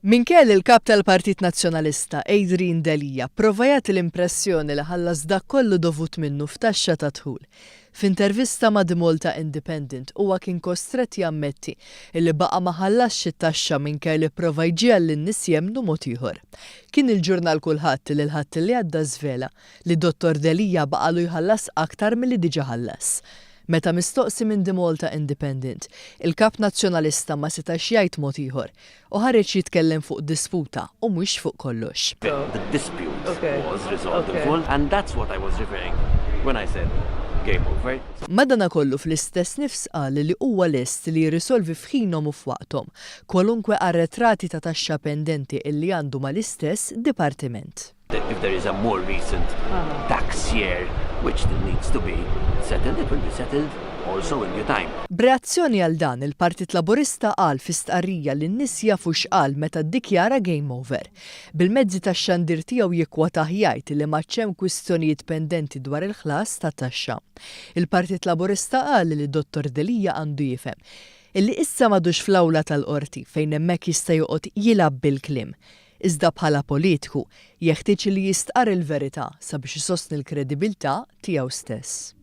Minkejja li l-kap tal-Partit Nazzjonalista Adrian Delija provajat l-impressjoni li ħallas dak kollu dovut minnu f'taxxa ta' dħul. F'intervista ma' The Malta Independent huwa kien kostret jammetti li baqa' ma ħallax it-taxxa minkejja li prova jġiha lin-nies jemmnu mod ieħor. Kien il-ġurnal kulħadd li l-ħadd li għadda żvela li Dottor Delija baqalu jħallas aktar milli diġà ħallas. Meta mistoqsi minn The Malta Independent, il-kap nazzjonalista ma setax jgħid mod ieħor u ħareġ jitkellem fuq disputa u mhux fuq kollox. The dispute was resolved in full, and that's what I was referring when I said game over. Madankollu fl-istess nifs qal li huwa lest li jirrisolvi f'ħinhom u f'waqthom kwalunkwe arretrati ta' taxxa pendenti illi għandu mal-istess dipartiment. If there is a more recent tax year which still needs to be settled, it will be settled also in due time. B'reazzjoni għal dan, il-Partit Laburista qal fi stqarrija li n-nies jafu x'qal meta ddikjara game over. Bil-mezzi tax-xandir tiegħu jikkwata jgħid li m'għadx kwistjonijiet pendenti dwar il-ħlas tat-taxxa. Il-Partit Laburista qal li Dottor Delija għandu jifhem illi issa m'għadux fl-awla tal-qorti fejn hemmhekk jista' joqgħod jilgħab bil-kliem. Iżda bħala politiku jeħtieġ li jistqar il-verità sabiex isostni l-kredibilità tiegħu stess.